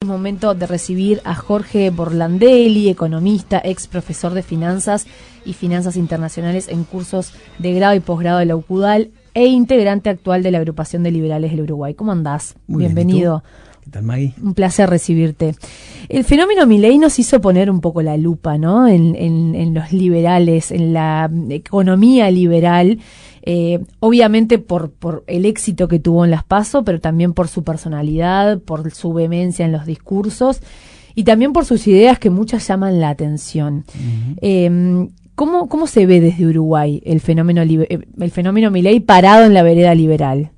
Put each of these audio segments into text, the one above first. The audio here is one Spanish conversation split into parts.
Es momento de recibir a Jorge Borlandelli, economista, ex profesor de finanzas y finanzas internacionales en cursos de grado y posgrado de la UCUDAL e integrante actual de la Agrupación de Liberales del Uruguay. ¿Cómo andás? Muy Bienvenido. Bien, ¿qué tal, Maggie? Un placer recibirte. El fenómeno Milei nos hizo poner un poco la lupa, ¿no? En los liberales, en la economía liberal. Obviamente por el éxito que tuvo en las PASO, pero también por su personalidad, por su vehemencia en los discursos y también por sus ideas que muchas llaman la atención. Uh-huh. ¿Cómo se ve desde Uruguay el fenómeno Milei parado en la vereda liberal?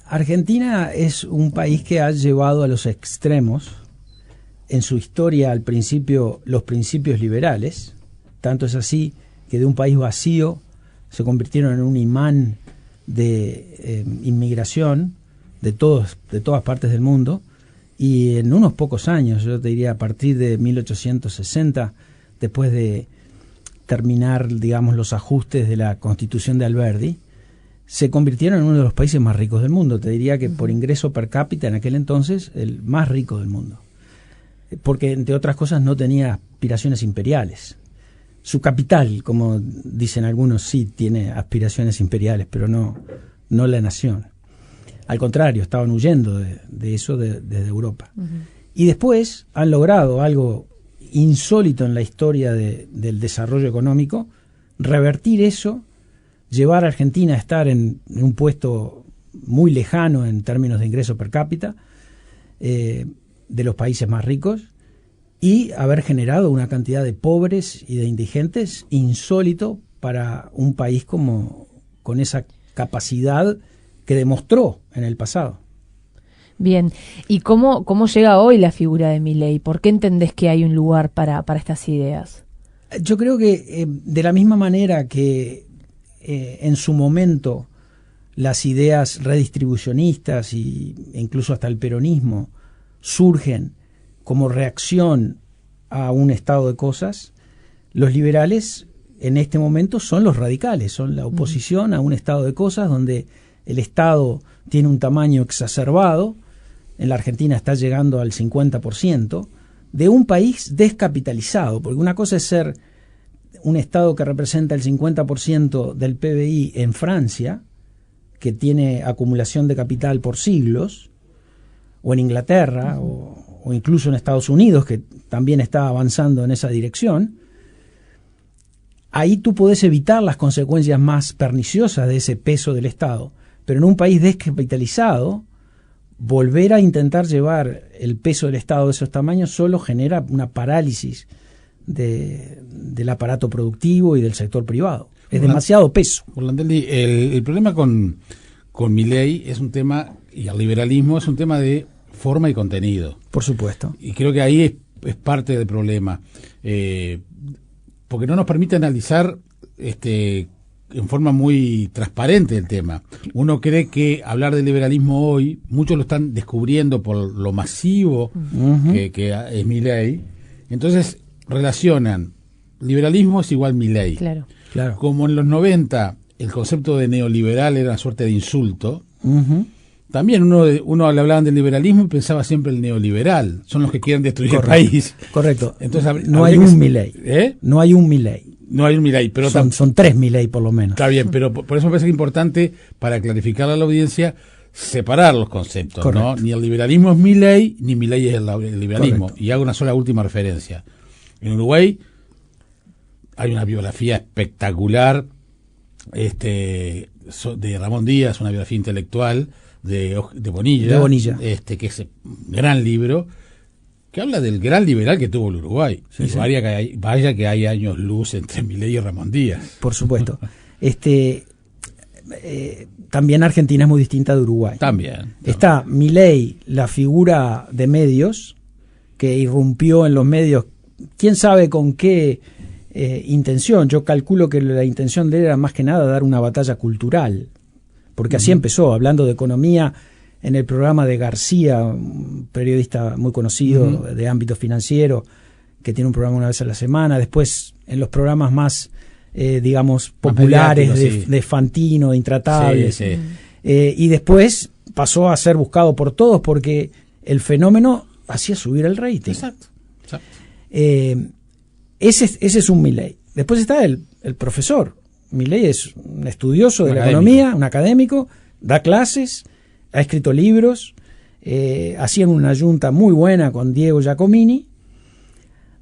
Argentina es un país que ha llevado a los extremos en su historia al principio los principios liberales. Tanto es así que de un país vacío se convirtieron en un imán de inmigración de todas partes del mundo, y en unos pocos años, yo te diría a partir de 1860, después de terminar, digamos, los ajustes de la Constitución de Alberdi, se convirtieron en uno de los países más ricos del mundo. Te diría que por ingreso per cápita en aquel entonces el más rico del mundo, porque entre otras cosas no tenía aspiraciones imperiales. Su capital, como dicen algunos, sí tiene aspiraciones imperiales, pero no la nación. Al contrario, estaban huyendo de eso desde Europa. Uh-huh. Y después han logrado algo insólito en la historia del desarrollo económico, revertir eso, llevar a Argentina a estar en un puesto muy lejano en términos de ingreso per cápita de los países más ricos, y haber generado una cantidad de pobres y de indigentes insólito para un país con esa capacidad que demostró en el pasado. Bien, ¿y cómo llega hoy la figura de Milei? ¿Por qué entendés que hay un lugar para estas ideas? Yo creo que de la misma manera que en su momento las ideas redistribucionistas e incluso hasta el peronismo surgen como reacción a un estado de cosas, los liberales en este momento son los radicales, son la oposición a un estado de cosas donde el Estado tiene un tamaño exacerbado. En la Argentina está llegando al 50%, de un país descapitalizado, porque una cosa es ser un Estado que representa el 50% del PBI en Francia, que tiene acumulación de capital por siglos, o en Inglaterra, o incluso en Estados Unidos, que también está avanzando en esa dirección. Ahí tú podés evitar las consecuencias más perniciosas de ese peso del Estado, pero en un país descapitalizado, volver a intentar llevar el peso del Estado de esos tamaños solo genera una parálisis del aparato productivo y del sector privado. Es demasiado peso. Borlandelli, el problema con Milei es un tema, y el liberalismo es un tema de forma y contenido. Por supuesto. Y creo que ahí es parte del problema. Porque no nos permite analizar en forma muy transparente el tema. Uno cree que hablar de liberalismo hoy, muchos lo están descubriendo por lo masivo que es Milei. Entonces relacionan liberalismo es igual Milei. Claro. Como en los 90 el concepto de neoliberal era una suerte de insulto. También uno al hablar del liberalismo y pensaba siempre el neoliberal. Son los que quieren destruir el país. Correcto. Entonces, no hay un Milei. No hay un Milei. No hay un Milei, pero son tres Milei por lo menos. Está bien, pero por eso me parece que es importante, para clarificar a la audiencia, separar los conceptos. Correcto. ¿No? Ni el liberalismo es Milei, ni Milei es el liberalismo. Correcto. Y hago una sola última referencia. En Uruguay hay una biografía espectacular de Ramón Díaz, una biografía intelectual de Bonilla, que es un gran libro que habla del gran liberal que tuvo el Uruguay. Sí. Vaya que hay años luz entre Milei y Ramón Díaz. Por supuesto. También Argentina es muy distinta de Uruguay. También. Está Milei, la figura de medios, que irrumpió en los medios, quién sabe con qué intención. Yo calculo que la intención de él era más que nada dar una batalla cultural, porque así empezó, hablando de economía en el programa de García, un periodista muy conocido de ámbito financiero, que tiene un programa una vez a la semana. Después en los programas más digamos populares de Fantino, de Intratables, y después pasó a ser buscado por todos, porque el fenómeno hacía subir el rating. Exacto. Ese es un Milei. Después está el profesor. Milei es un estudioso de la economía, un académico, da clases, ha escrito libros, hacían una junta muy buena con Diego Giacomini.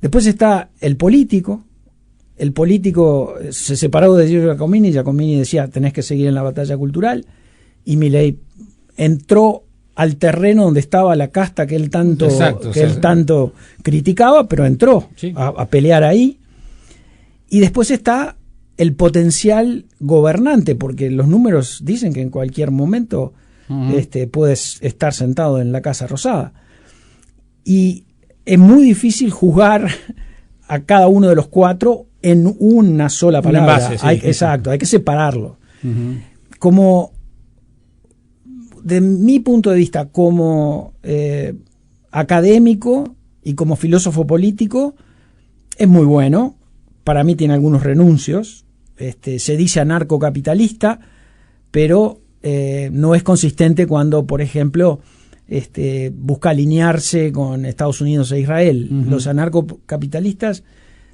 Después está el político. El político se separó de Diego Giacomini. Giacomini decía, tenés que seguir en la batalla cultural. Y Milei entró al terreno donde estaba la casta que él tanto, tanto criticaba, pero entró a pelear ahí. Y después está el potencial gobernante, porque los números dicen que en cualquier momento puedes estar sentado en la Casa Rosada. Y es muy difícil juzgar a cada uno de los cuatro en una sola palabra. Exacto, hay que separarlo. Como, de mi punto de vista, como académico y como filósofo político, es muy bueno. Para mí tiene algunos renuncios. Se dice anarcocapitalista, pero no es consistente cuando, por ejemplo, busca alinearse con Estados Unidos e Israel. Los anarcocapitalistas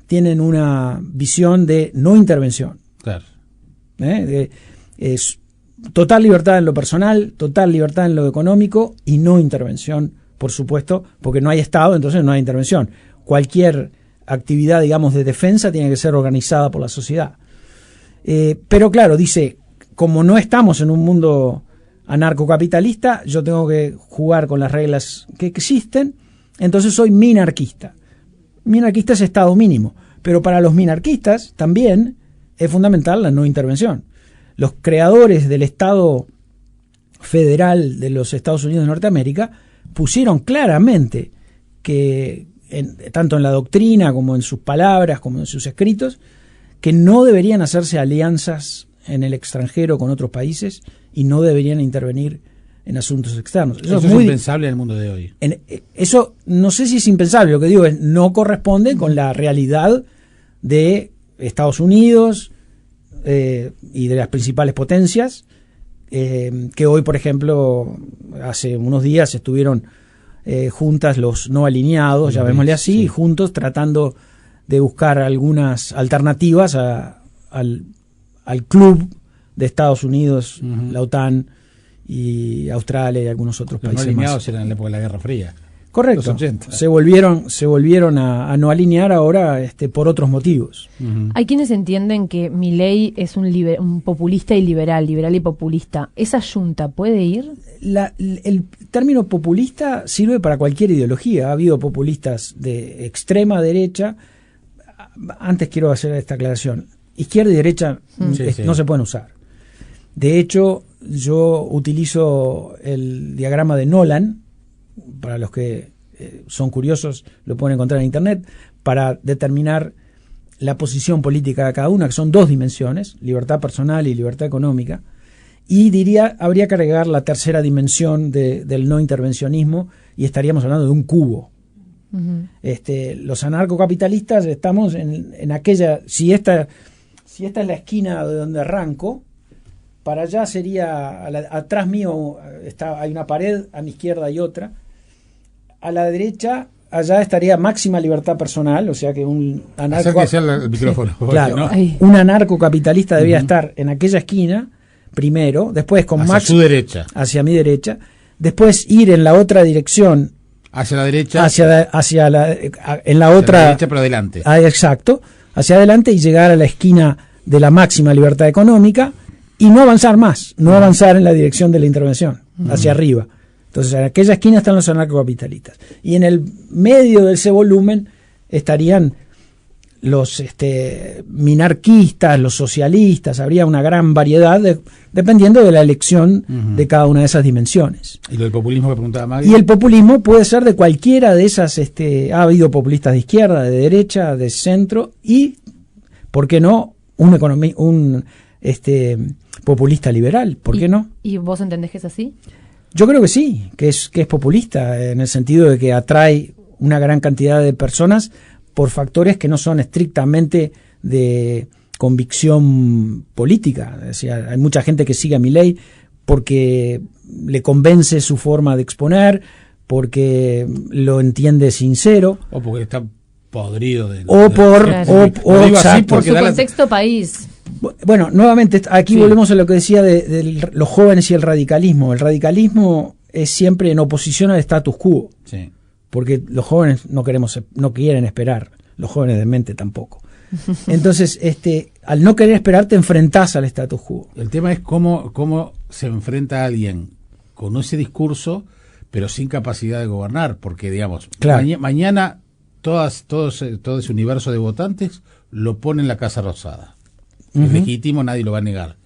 tienen una visión de no intervención. Claro. Es total libertad en lo personal, total libertad en lo económico y no intervención, por supuesto, porque no hay Estado, entonces no hay intervención. Cualquier actividad, digamos, de defensa tiene que ser organizada por la sociedad. Pero claro, dice, como no estamos en un mundo anarcocapitalista, yo tengo que jugar con las reglas que existen, entonces soy minarquista. Minarquista es Estado mínimo, pero para los minarquistas también es fundamental la no intervención. Los creadores del Estado federal de los Estados Unidos de Norteamérica pusieron claramente que, tanto en la doctrina como en sus palabras, como en sus escritos, que no deberían hacerse alianzas en el extranjero con otros países y no deberían intervenir en asuntos externos. Eso es muy impensable en el mundo de hoy. Eso no sé si es impensable, lo que digo es no corresponde con la realidad de Estados Unidos y de las principales potencias, que hoy, por ejemplo, hace unos días estuvieron juntas los no alineados, llamémosle así, juntos tratando de buscar algunas alternativas al club de Estados Unidos, la OTAN y Australia y algunos otros países no alineados más. eran en la época de la Guerra Fría. Correcto. Se volvieron a no alinear ahora por otros motivos. Hay quienes entienden que Milei es un populista y liberal y populista. ¿Esa yunta puede ir? El término populista sirve para cualquier ideología. Ha habido populistas de extrema derecha. Antes quiero hacer esta aclaración. Izquierda y derecha no se pueden usar. De hecho, yo utilizo el diagrama de Nolan. Para los que son curiosos, lo pueden encontrar en internet, para determinar la posición política de cada una, que son dos dimensiones, libertad personal y libertad económica, y habría que agregar la tercera dimensión del no intervencionismo, y estaríamos hablando de un cubo. Los anarcocapitalistas estamos en aquella, si esta es la esquina de donde arranco, para allá sería, atrás mío hay una pared, a mi izquierda hay otra. A la derecha, allá estaría máxima libertad personal, o sea que un el micrófono. Claro, ¿no? Un anarcocapitalista debía estar en aquella esquina primero, después con hacia su derecha. Hacia mi derecha, después ir en la otra dirección. Hacia la derecha. En la otra. La derecha, pero adelante. Exacto, hacia adelante y llegar a la esquina de la máxima libertad económica y no avanzar más, no avanzar en la dirección de la intervención, hacia arriba. Entonces, en aquella esquina están los anarcocapitalistas. Y en el medio de ese volumen estarían los minarquistas, los socialistas. Habría una gran variedad dependiendo de la elección de cada una de esas dimensiones. ¿Y lo del populismo que preguntaba Maggie? Y el populismo puede ser de cualquiera de esas. Ha habido populistas de izquierda, de derecha, de centro y, ¿por qué no?, un populista liberal. ¿Por qué no? ¿Y vos entendés que es así? Yo creo que sí, que es populista, en el sentido de que atrae una gran cantidad de personas por factores que no son estrictamente de convicción política. Es decir, hay mucha gente que sigue a Milei porque le convence su forma de exponer, porque lo entiende sincero. O porque está podrido de... Por su contexto país. Bueno, nuevamente, aquí volvemos a lo que decía de los jóvenes y el radicalismo. El radicalismo es siempre en oposición al status quo. Sí. Porque los jóvenes no quieren esperar. Los jóvenes de mente tampoco. Entonces, al no querer esperar, te enfrentás al status quo. El tema es cómo se enfrenta a alguien con ese discurso, pero sin capacidad de gobernar. Porque, digamos, claro, mañana todo ese universo de votantes lo pone en la Casa Rosada. Es legítimo, nadie lo va a negar.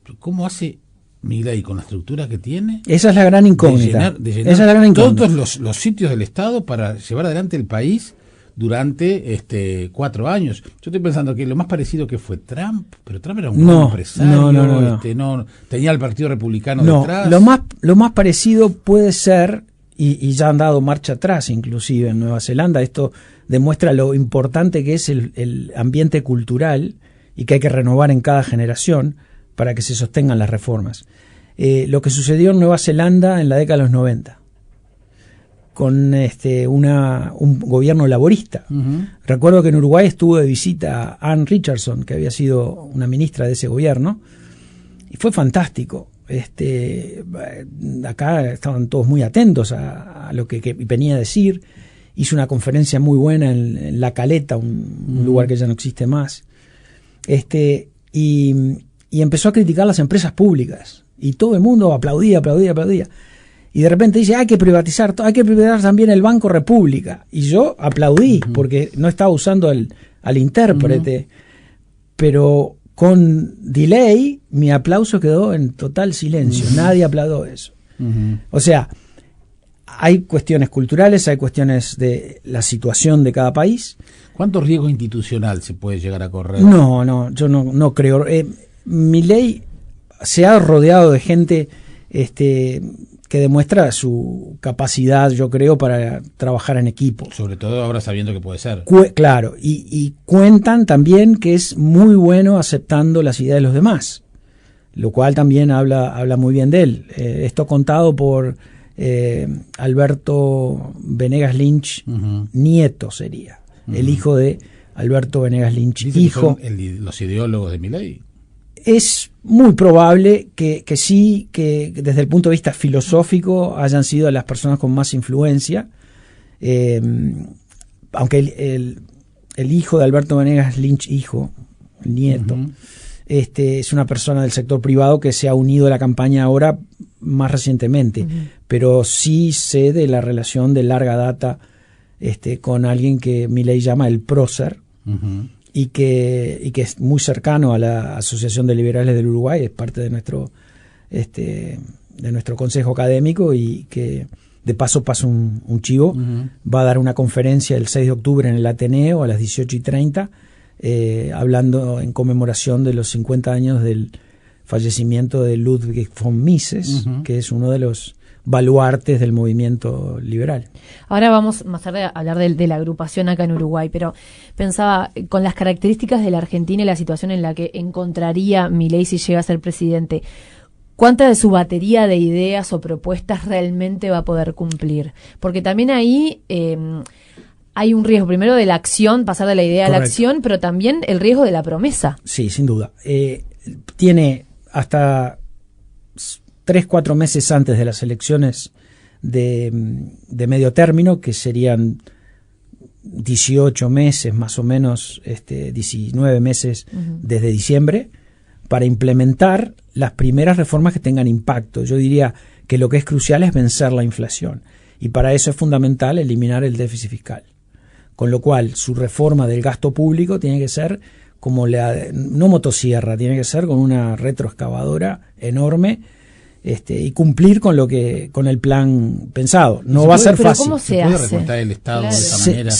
Pero ¿cómo hace Milei con la estructura que tiene? Esa es la gran incógnita. De llenar Esa es la gran incógnita. Todos los sitios del Estado para llevar adelante el país durante 4 años. Yo estoy pensando que lo más parecido que fue Trump, pero Trump era un gran empresario, no tenía el Partido Republicano detrás. Lo más parecido puede ser, y ya han dado marcha atrás inclusive en Nueva Zelanda, esto demuestra lo importante que es el ambiente cultural y que hay que renovar en cada generación para que se sostengan las reformas. Lo que sucedió en Nueva Zelanda en la década de los 90, con un gobierno laborista. Recuerdo que en Uruguay estuvo de visita Ann Richardson, que había sido una ministra de ese gobierno, y fue fantástico. Acá estaban todos muy atentos a lo que venía a decir. Hizo una conferencia muy buena en La Caleta, un lugar que ya no existe más. Y empezó a criticar las empresas públicas. Y todo el mundo aplaudía. Y de repente dice, hay que privatizar también el Banco República. Y yo aplaudí, porque no estaba usando al intérprete. Pero con delay, mi aplauso quedó en total silencio. Nadie aplaudió eso. O sea, hay cuestiones culturales, hay cuestiones de la situación de cada país. ¿Cuánto riesgo institucional se puede llegar a correr? No, yo no creo. Milei se ha rodeado de gente que demuestra su capacidad, yo creo, para trabajar en equipo. Sobre todo ahora sabiendo que puede ser. Claro, y cuentan también que es muy bueno aceptando las ideas de los demás, lo cual también habla muy bien de él. Esto contado por Alberto Venegas Lynch, nieto sería, el hijo de Alberto Venegas Lynch, hijo. Los ideólogos de Milei. Es muy probable que sí, que desde el punto de vista filosófico hayan sido las personas con más influencia, aunque el hijo de Alberto Venegas Lynch, el nieto, es una persona del sector privado que se ha unido a la campaña ahora más recientemente, pero sí sé de la relación de larga data con alguien que Milei llama el prócer, y que es muy cercano a la Asociación de Liberales del Uruguay, es parte de nuestro consejo académico, y que de paso pasa un chivo. Va a dar una conferencia el 6 de octubre en el Ateneo a las 18:30, hablando en conmemoración de los 50 años del fallecimiento de Ludwig von Mises, que es uno de los baluartes del movimiento liberal. Ahora vamos más tarde a hablar de la agrupación acá en Uruguay, pero pensaba, con las características de la Argentina y la situación en la que encontraría Milei si llega a ser presidente, ¿cuánta de su batería de ideas o propuestas realmente va a poder cumplir? Porque también ahí hay un riesgo, primero de la acción, pasar de la idea a la acción, pero también el riesgo de la promesa. Sí, sin duda. Tiene hasta 3-4 meses antes de las elecciones de medio término, que serían 18 meses más o menos, 19 meses desde diciembre, para implementar las primeras reformas que tengan impacto. Yo diría que lo que es crucial es vencer la inflación, y para eso es fundamental eliminar el déficit fiscal. Con lo cual, su reforma del gasto público tiene que ser como no motosierra, tiene que ser con una retroexcavadora enorme, y cumplir con el plan pensado. No va a ser fácil. ¿Cómo se hace? ¿Se puede recortar el Estado de esa manera?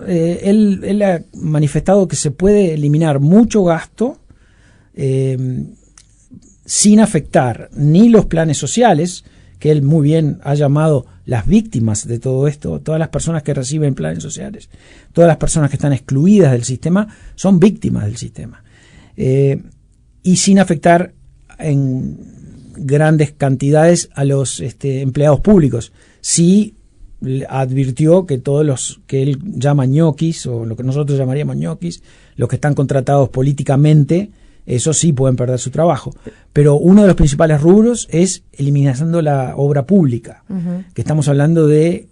Él ha manifestado que se puede eliminar mucho gasto sin afectar ni los planes sociales, que él muy bien ha llamado las víctimas de todo esto. Todas las personas que reciben planes sociales, todas las personas que están excluidas del sistema, son víctimas del sistema. Y sin afectar en grandes cantidades a los empleados públicos. Sí advirtió que todos los que él llama ñoquis, o lo que nosotros llamaríamos ñoquis, los que están contratados políticamente, eso sí pueden perder su trabajo. Pero uno de los principales rubros es eliminando la obra pública, que estamos hablando de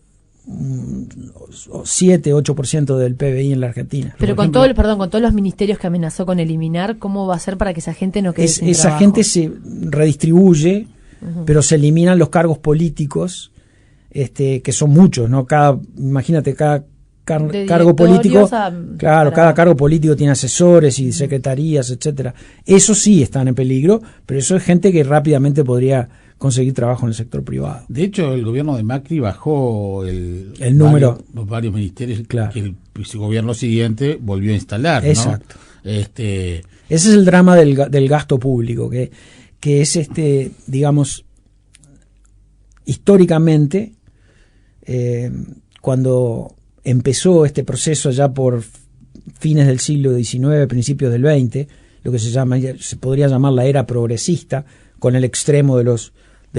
7-8% del PBI en la Argentina. Pero con todos los ministerios que amenazó con eliminar, ¿cómo va a ser para que esa gente no quede sin esa trabajo? gente se redistribuye, pero se eliminan los cargos políticos, que son muchos, ¿no? Imagínate, cada cargo político, cada cargo político tiene asesores y secretarías, etcétera. Eso sí están en peligro, pero eso es gente que rápidamente podría conseguir trabajo en el sector privado. De hecho, el gobierno de Macri bajó el número, varios ministerios, claro, que el gobierno siguiente volvió a instalar, ¿no? Exacto. Ese es el drama del gasto público, que es digamos, históricamente, cuando empezó este proceso ya por fines del siglo XIX, principios del XX, lo que se podría llamar la era progresista, con el extremo de los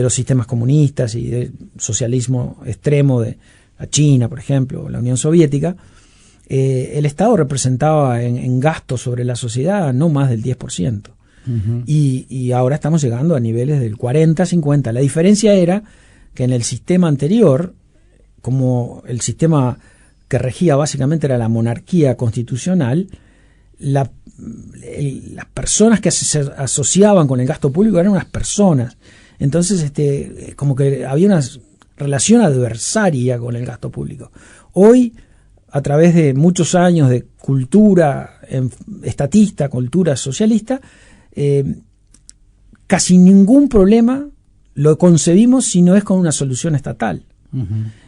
sistemas comunistas y del socialismo extremo de la China, por ejemplo, o la Unión Soviética, el Estado representaba en gasto sobre la sociedad no más del 10%. Y ahora estamos llegando a niveles del 40-50%. La diferencia era que en el sistema anterior, como el sistema que regía básicamente era la monarquía constitucional, las personas que se asociaban con el gasto público eran unas personas. Entonces, como que había una relación adversaria con el gasto público. Hoy, a través de muchos años de cultura estatista, cultura socialista, casi ningún problema lo concebimos si no es con una solución estatal.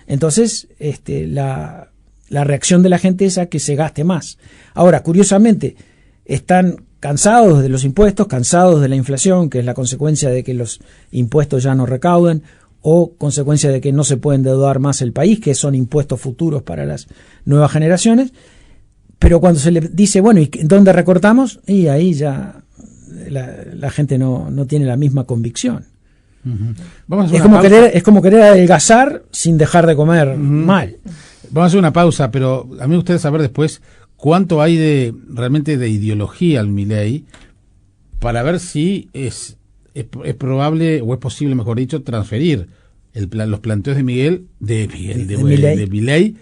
Entonces, la reacción de la gente es a que se gaste más. Ahora, curiosamente, están cansados de los impuestos, cansados de la inflación, que es la consecuencia de que los impuestos ya no recaudan, o consecuencia de que no se puede endeudar más el país, que son impuestos futuros para las nuevas generaciones. Pero cuando se le dice, bueno, ¿y dónde recortamos? Y ahí ya la gente no tiene la misma convicción. Vamos a es como querer adelgazar sin dejar de comer mal. Vamos a hacer una pausa, pero a mí me gustaría saber después cuánto hay realmente de ideología al Milei, para ver si es probable, o es posible, mejor dicho, transferir los planteos de Milei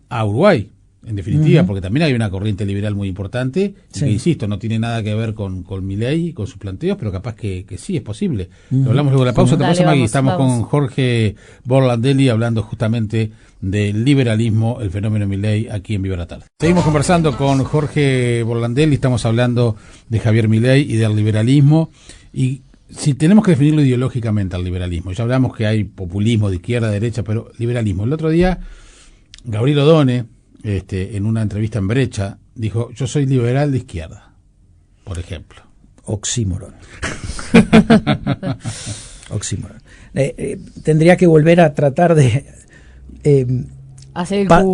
a Uruguay, en definitiva, porque también hay una corriente liberal muy importante, que, insisto, no tiene nada que ver con Milei y con sus planteos, pero capaz que sí es posible. Lo hablamos luego de la pausa. ¿Te parece, Maggie? Estamos con Jorge Borlandelli hablando justamente del liberalismo, el fenómeno Milei, aquí en Viva la Tarde. Seguimos conversando con Jorge Borlandelli, estamos hablando de Javier Milei y del liberalismo, y si tenemos que definirlo ideológicamente al liberalismo, ya hablamos que hay populismo de izquierda a derecha, pero liberalismo. El otro día, Gabriel Odone, en una entrevista en Brecha, dijo: yo soy liberal de izquierda, por ejemplo. Oxímoron. Oxímoron. Tendría que volver a tratar de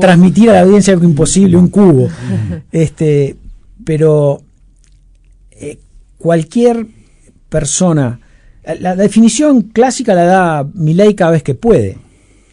transmitir a la audiencia algo imposible, un cubo. Pero cualquier persona, la definición clásica la da Milei cada vez que puede,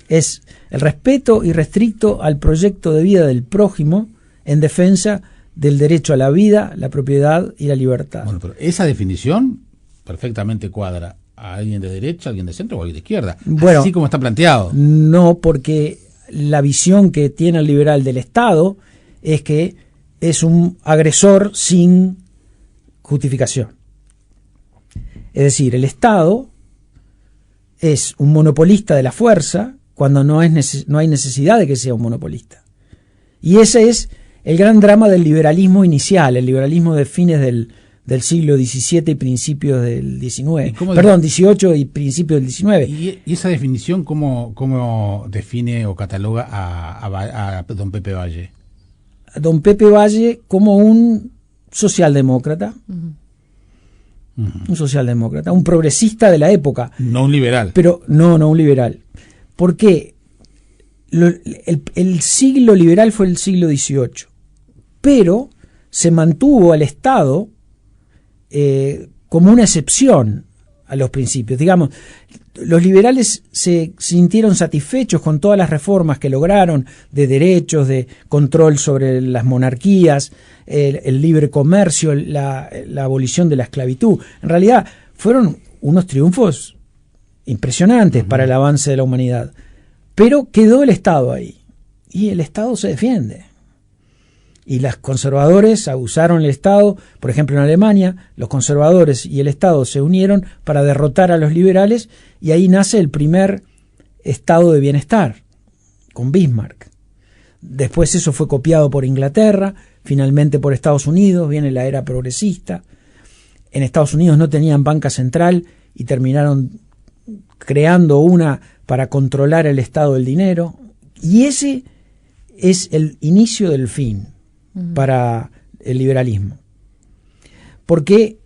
es el respeto irrestricto al proyecto de vida del prójimo en defensa del derecho a la vida, la propiedad y la libertad. Bueno, pero esa definición perfectamente cuadra a alguien de derecha, a alguien de centro o a alguien de izquierda, bueno, así como está planteado. No, porque la visión que tiene el liberal del Estado es que es un agresor sin justificación. Es decir, el Estado es un monopolista de la fuerza cuando no hay necesidad de que sea un monopolista. Y ese es el gran drama del liberalismo inicial, el liberalismo de fines del siglo XVII y principios del XIX. XVIII y principios del XIX. ¿Y esa definición cómo define o cataloga a don Pepe Valle? Don Pepe Valle como un socialdemócrata. Un socialdemócrata, un progresista de la época. No un liberal. Pero no un liberal. Porque el siglo liberal fue el siglo XVIII, pero se mantuvo al Estado como una excepción a los principios. Digamos, los liberales se sintieron satisfechos con todas las reformas que lograron de derechos, de control sobre las monarquías, el libre comercio, la abolición de la esclavitud. En realidad fueron unos triunfos impresionantes para el avance de la humanidad. Pero quedó el Estado ahí. Y el Estado se defiende. Y los conservadores abusaron el Estado. Por ejemplo, en Alemania, los conservadores y el Estado se unieron para derrotar a los liberales, y ahí nace el primer estado de bienestar, con Bismarck. Después eso fue copiado por Inglaterra, finalmente por Estados Unidos, viene la era progresista. En Estados Unidos no tenían banca central y terminaron creando una para controlar el estado del dinero. Y ese es el inicio del fin para el liberalismo, porque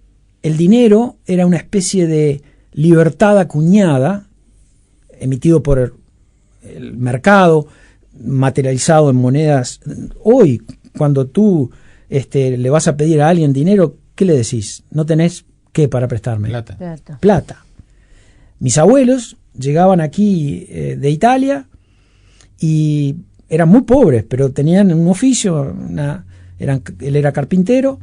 el dinero era una especie de libertad acuñada, emitido por el mercado, materializado en monedas. Hoy, cuando tú le vas a pedir a alguien dinero, ¿qué le decís? ¿No tenés qué para prestarme? Plata. Mis abuelos llegaban aquí de Italia y eran muy pobres, pero tenían un oficio, él era carpintero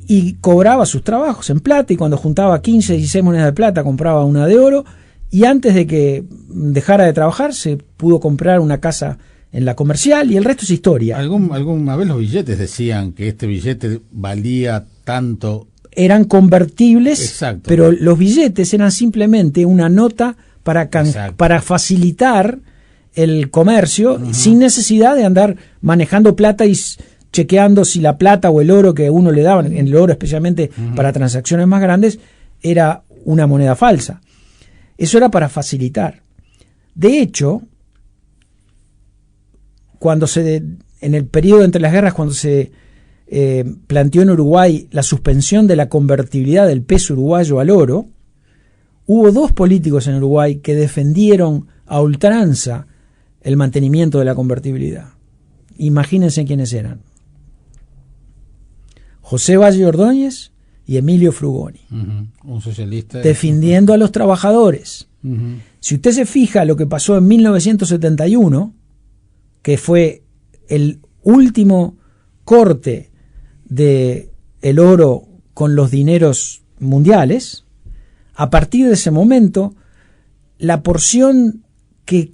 y cobraba sus trabajos en plata, y cuando juntaba 15, 16 monedas de plata compraba una de oro, y antes de que dejara de trabajar se pudo comprar una casa en la Comercial, y el resto es historia. Alguna vez los billetes decían que este billete valía tanto. Eran convertibles. Exacto. Pero los billetes eran simplemente una nota para facilitar el comercio, sin necesidad de andar manejando plata y chequeando si la plata o el oro que uno le daban, en el oro especialmente para transacciones más grandes, era una moneda falsa. Eso era para facilitar. De hecho, en el periodo entre las guerras, cuando se planteó en Uruguay la suspensión de la convertibilidad del peso uruguayo al oro, hubo dos políticos en Uruguay que defendieron a ultranza el mantenimiento de la convertibilidad. Imagínense quiénes eran: José Valle Ordóñez y Emilio Frugoni. Un socialista. Defendiendo a los trabajadores. Si usted se fija lo que pasó en 1971, que fue el último corte de el oro con los dineros mundiales, a partir de ese momento la porción que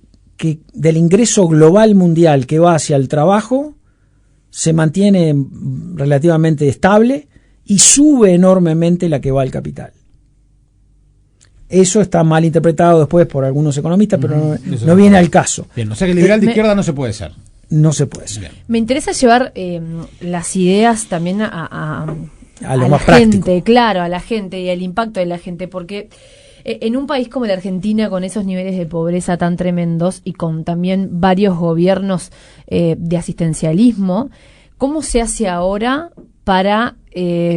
del ingreso global mundial que va hacia el trabajo se mantiene relativamente estable y sube enormemente la que va al capital. Eso está mal interpretado después por algunos economistas, pero no viene al caso. Bien, o sea que el liberal de izquierda no se puede ser. No se puede ser. Me interesa llevar las ideas también a lo más gente, práctico. Claro, a la gente y al impacto de la gente, porque en un país como la Argentina, con esos niveles de pobreza tan tremendos y con también varios gobiernos de asistencialismo, ¿cómo se hace ahora para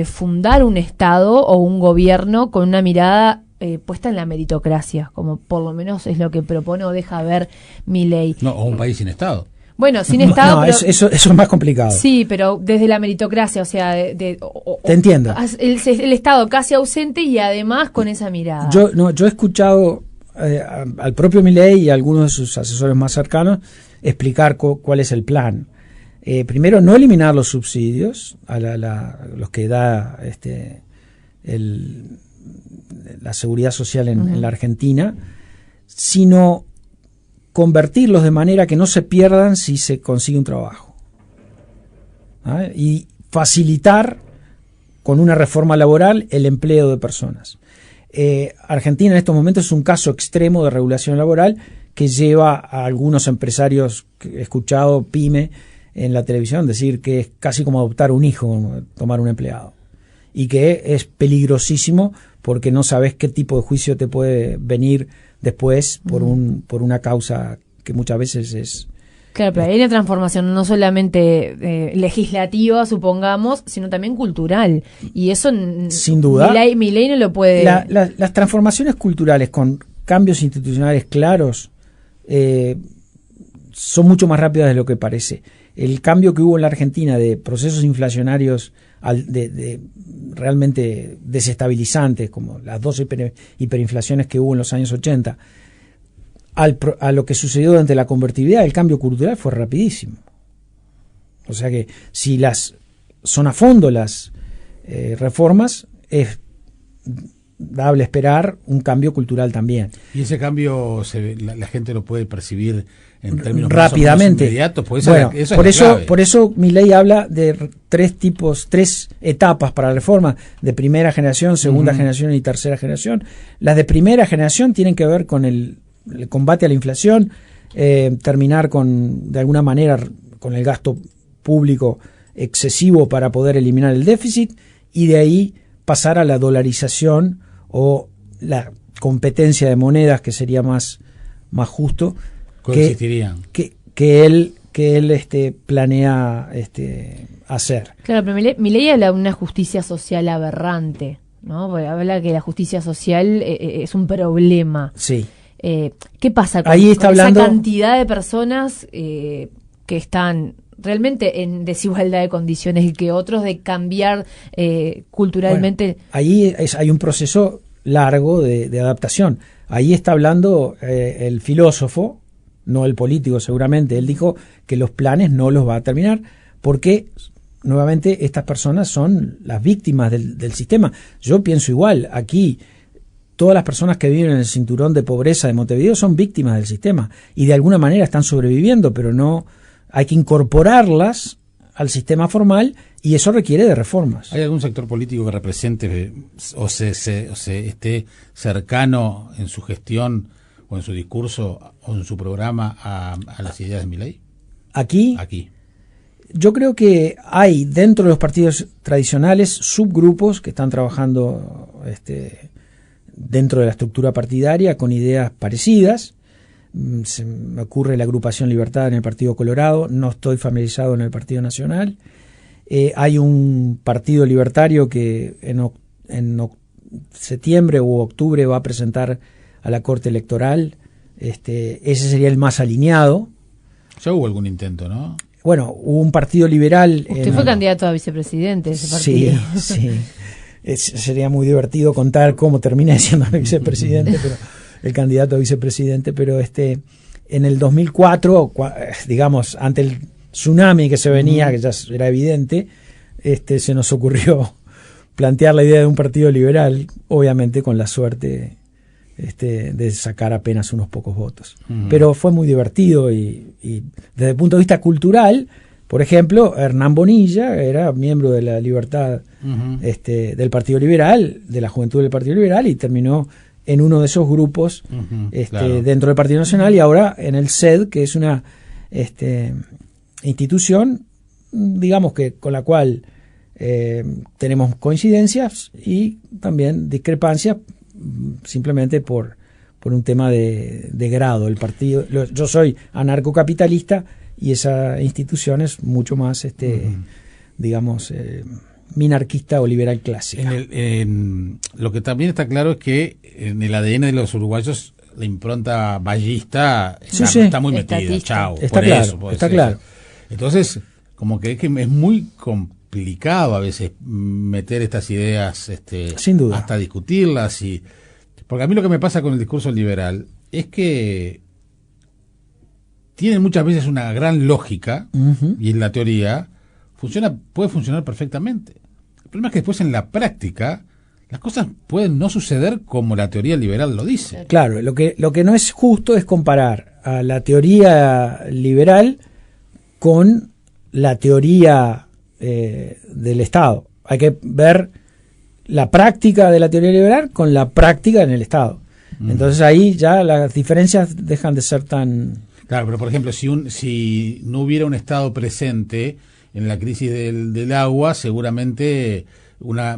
fundar un Estado o un gobierno con una mirada puesta en la meritocracia, como por lo menos es lo que propone o deja ver Milei? No, o un país sin Estado. Bueno, sin Estado. No, pero, eso es más complicado. Sí, pero desde la meritocracia, o sea, te entiendo. El Estado casi ausente y además con esa mirada. Yo he escuchado al propio Milei y a algunos de sus asesores más cercanos explicar cuál es el plan. Primero, no eliminar los subsidios a los que da la seguridad social en la Argentina, sino convertirlos de manera que no se pierdan si se consigue un trabajo. Y facilitar con una reforma laboral el empleo de personas. Argentina en estos momentos es un caso extremo de regulación laboral que lleva a algunos empresarios que he escuchado, pyme, en la televisión decir que es casi como adoptar un hijo, tomar un empleado, y que es peligrosísimo porque no sabes qué tipo de juicio te puede venir después por una causa que muchas veces es... Claro, pero hay una transformación no solamente legislativa, supongamos, sino también cultural. Y eso, sin duda, Milei no lo puede... Las transformaciones culturales con cambios institucionales claros son mucho más rápidas de lo que parece. El cambio que hubo en la Argentina de procesos inflacionarios realmente desestabilizantes, como las dos hiperinflaciones que hubo en los años 80, a lo que sucedió durante la convertibilidad, el cambio cultural fue rapidísimo. O sea que si son a fondo las reformas, es dable esperar un cambio cultural también. Y ese cambio la gente lo puede percibir en términos rápidamente, más inmediatos. Bueno, por eso Milei habla de tres etapas para la reforma: de primera generación, segunda generación y tercera generación. Las de primera generación tienen que ver con el combate a la inflación, terminar de alguna manera con el gasto público excesivo para poder eliminar el déficit, y de ahí pasar a la dolarización o la competencia de monedas, que sería más justo, que él planea hacer. Claro, pero Milei habla de una justicia social aberrante, ¿no? Porque habla que la justicia social es un problema. Sí. ¿Qué pasa con esa cantidad de personas que están realmente en desigualdad de condiciones y que otros de cambiar culturalmente? Bueno, ahí hay un proceso largo de adaptación. Ahí está hablando el filósofo, no el político seguramente. Él dijo que los planes no los va a terminar porque, nuevamente, estas personas son las víctimas del sistema. Yo pienso igual. Aquí todas las personas que viven en el cinturón de pobreza de Montevideo son víctimas del sistema y de alguna manera están sobreviviendo, pero no hay que incorporarlas al sistema formal, y eso requiere de reformas. ¿Hay algún sector político que represente o se esté cercano en su gestión o en su discurso o en su programa a las ideas de Milei? Aquí. Yo creo que hay dentro de los partidos tradicionales subgrupos que están trabajando dentro de la estructura partidaria con ideas parecidas. Se me ocurre la Agrupación Libertad en el Partido Colorado, no estoy familiarizado en el Partido Nacional. Hay un partido libertario que en septiembre u octubre va a presentar a la Corte Electoral. Ese sería el más alineado. Ya hubo algún intento, ¿no? Bueno, hubo un partido liberal. Usted fue candidato a vicepresidente de ese partido. Sí. Sería muy divertido contar cómo termina siendo vicepresidente, pero el candidato a vicepresidente, pero en el 2004, digamos, ante el tsunami que se venía, que ya era evidente, se nos ocurrió plantear la idea de un partido liberal, obviamente con la suerte de sacar apenas unos pocos votos. Pero fue muy divertido y desde el punto de vista cultural, por ejemplo, Hernán Bonilla era miembro de la Libertad del Partido Liberal, de la Juventud del Partido Liberal, y terminó en uno de esos grupos claro, dentro del Partido Nacional, y ahora en el CED, que es una institución, digamos, que con la cual tenemos coincidencias y también discrepancias, simplemente por un tema de grado. El partido, yo soy anarcocapitalista y esa institución es mucho más, digamos, minarquista o liberal clásica. Lo que también está claro es que en el ADN de los uruguayos la impronta vallista está muy metida. Chao, está claro. Entonces, como que es muy complicado a veces meter estas ideas, sin duda, hasta discutirlas, porque a mí lo que me pasa con el discurso liberal es que tienen muchas veces una gran lógica y en la teoría puede funcionar perfectamente. El problema es que después en la práctica las cosas pueden no suceder como la teoría liberal lo dice. Claro, lo que no es justo es comparar a la teoría liberal con la teoría del Estado. Hay que ver la práctica de la teoría liberal con la práctica en el Estado. Entonces ahí ya las diferencias dejan de ser tan... Claro, pero por ejemplo, si no hubiera un Estado presente en la crisis del agua, seguramente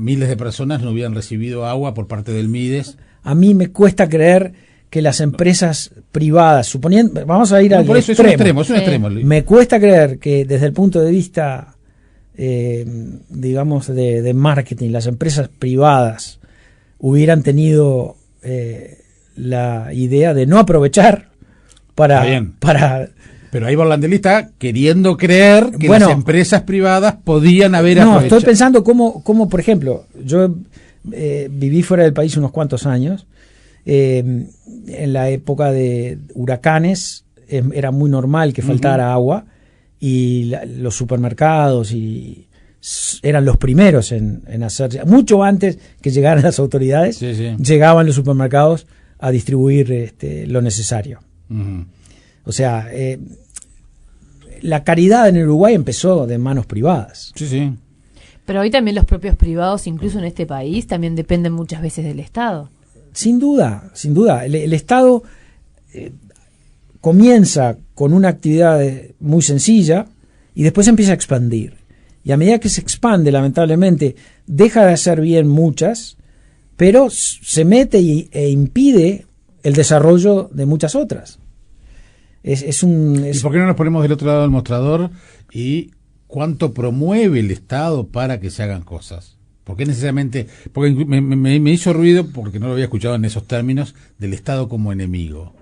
miles de personas no hubieran recibido agua por parte del MIDES. A mí me cuesta creer que las empresas privadas, suponiendo, vamos a ir al extremo. Es un extremo. Me cuesta creer que desde el punto de vista, digamos, de marketing, las empresas privadas hubieran tenido la idea de no aprovechar para Pero ahí Borlandelli está queriendo creer que Bueno, las empresas privadas podían haber No, aprovechado. estoy pensando cómo, por ejemplo, yo viví fuera del país unos cuantos años. En la época de huracanes era muy normal que faltara agua y los supermercados eran los primeros en hacer, mucho antes que llegaran las autoridades, llegaban los supermercados a distribuir lo necesario. O sea, la caridad en Uruguay empezó de manos privadas. Sí. Pero hoy también los propios privados, incluso en este país, también dependen muchas veces del Estado. Sin duda. El Estado comienza con una actividad muy sencilla y después empieza a expandir. Y a medida que se expande, lamentablemente, deja de hacer bien muchas, pero se mete e impide el desarrollo de muchas otras. ¿Y por qué no nos ponemos del otro lado del mostrador y cuánto promueve el Estado para que se hagan cosas? Porque me hizo ruido, porque no lo había escuchado en esos términos, del Estado como enemigo.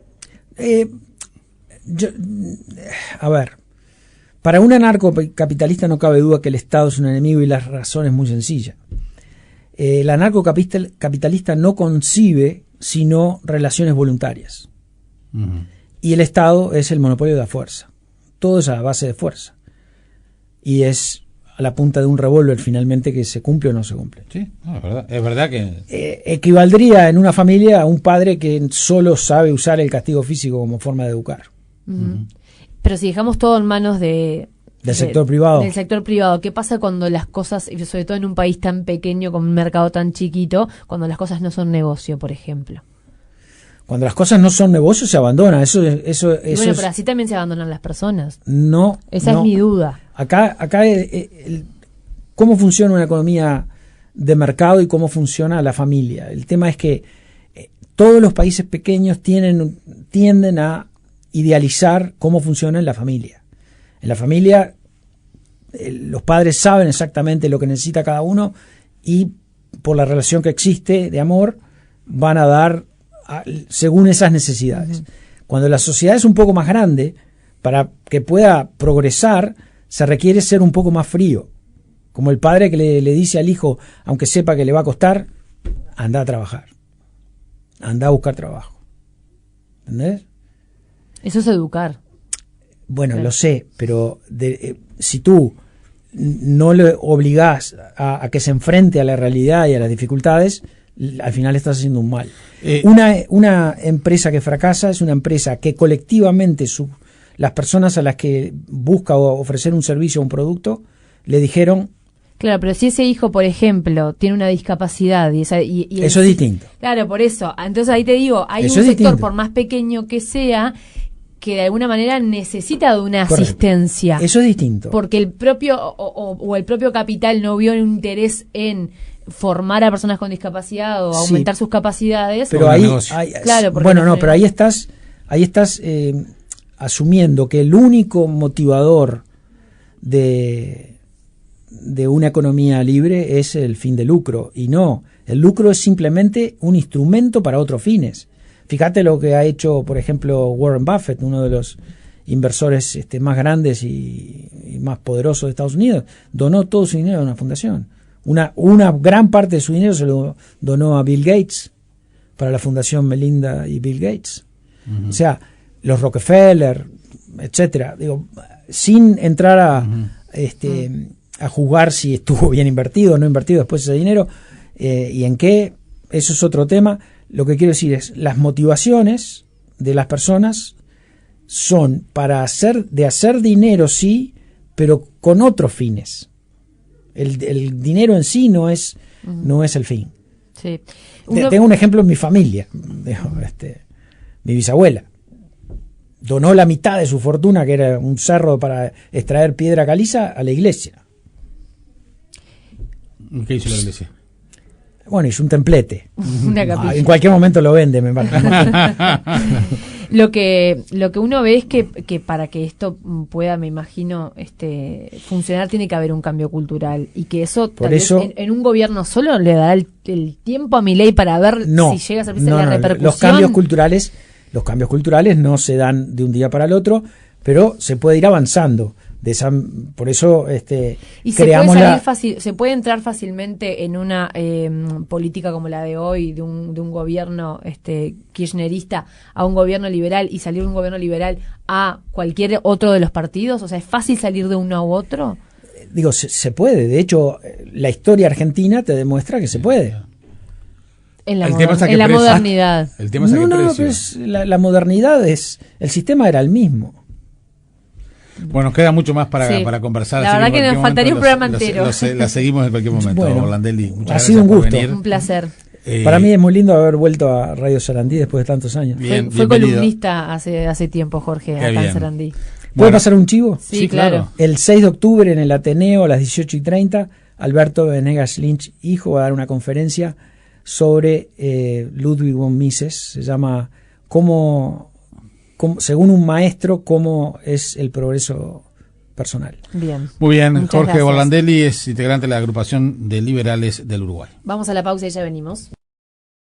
A ver, para un anarcocapitalista no cabe duda que el Estado es un enemigo y la razón es muy sencilla. El anarcocapitalista no concibe sino relaciones voluntarias. Y el Estado es el monopolio de la fuerza. Todo es a base de fuerza. Y es a la punta de un revólver finalmente que se cumple o no se cumple. Sí, es verdad que... equivaldría en una familia a un padre que solo sabe usar el castigo físico como forma de educar. Pero si dejamos todo en manos del sector privado. Del sector privado, ¿qué pasa cuando las cosas, y sobre todo en un país tan pequeño con un mercado tan chiquito, cuando las cosas no son negocio, por ejemplo? Cuando las cosas no son negocios se abandona. Eso pero así también se abandonan las personas. Esa es mi duda. Acá cómo funciona una economía de mercado y cómo funciona la familia. El tema es que todos los países pequeños tienden a idealizar cómo funciona en la familia. En la familia los padres saben exactamente lo que necesita cada uno y por la relación que existe de amor van a dar según esas necesidades. Cuando la sociedad es un poco más grande, para que pueda progresar, se requiere ser un poco más frío. Como el padre que le dice al hijo, aunque sepa que le va a costar, anda a trabajar. Anda a buscar trabajo. ¿Entendés? Eso es educar. Bueno, lo sé, pero si tú no le obligás a que se enfrente a la realidad y a las dificultades, al final estás haciendo un mal. Una empresa que fracasa es una empresa que colectivamente las personas a las que busca ofrecer un servicio o un producto le dijeron... Claro, pero si ese hijo, por ejemplo, tiene una discapacidad y eso es distinto. Claro, por eso. Entonces ahí te digo, hay eso un sector, por más pequeño que sea, que de alguna manera necesita de una asistencia. Eso es distinto. Porque el propio o el propio capital no vio un interés en formar a personas con discapacidad o aumentar sus capacidades. Pero pero ahí estás asumiendo que el único motivador de una economía libre es el fin de lucro, y no, el lucro es simplemente un instrumento para otros fines. Fíjate lo que ha hecho, por ejemplo, Warren Buffett, uno de los inversores más grandes y más poderosos de Estados Unidos. Donó todo su dinero a una fundación. Una gran parte de su dinero se lo donó a Bill Gates, para la fundación Melinda y Bill Gates. O sea, los Rockefeller, etcétera. Digo, sin entrar a juzgar si estuvo bien invertido o no invertido después ese dinero y en qué, eso es otro tema. Lo que quiero decir es, las motivaciones de las personas son para hacer dinero, sí, pero con otros fines. El dinero en sí no es el fin. Sí. Tengo un ejemplo en mi familia. Mi bisabuela donó la mitad de su fortuna, que era un cerro para extraer piedra caliza, a la iglesia. ¿Qué hizo la iglesia? Bueno, hizo un templete. Una capilla. En cualquier momento lo vende, me parece. Lo que uno ve es que para que esto pueda, me imagino, funcionar, tiene que haber un cambio cultural, y que eso, por eso en un gobierno solo le dará el tiempo a Milei para ver si llega a ser la repercusión. Los cambios culturales no se dan de un día para el otro, pero se puede ir avanzando. Por eso y se creamos puede salir se puede entrar fácilmente en una política como la de hoy, de un gobierno kirchnerista a un gobierno liberal, y salir de un gobierno liberal a cualquier otro de los partidos. O sea, ¿es fácil salir de uno u otro? Digo, se puede. De hecho, la historia argentina te demuestra que se puede. En la modernidad. El tema es pues la modernidad el sistema era el mismo. Bueno, queda mucho más para conversar. La verdad que nos faltaría un programa entero. La seguimos en cualquier momento. Bueno, Orlandelli, muchas ha sido un gusto. Un placer. Para mí es muy lindo haber vuelto a Radio Sarandí después de tantos años. Fue columnista hace tiempo, Jorge, acá en Sarandí. ¿Puedo pasar un chivo? Sí, claro. El 6 de octubre en el Ateneo a las 18:30, Alberto Venegas Lynch, hijo, va a dar una conferencia sobre Ludwig von Mises. Se llama según un maestro, cómo es el progreso personal. Bien. Muy bien. Muchas Jorge gracias. Orlandelli es integrante de la agrupación de liberales del Uruguay. Vamos a la pausa y ya venimos.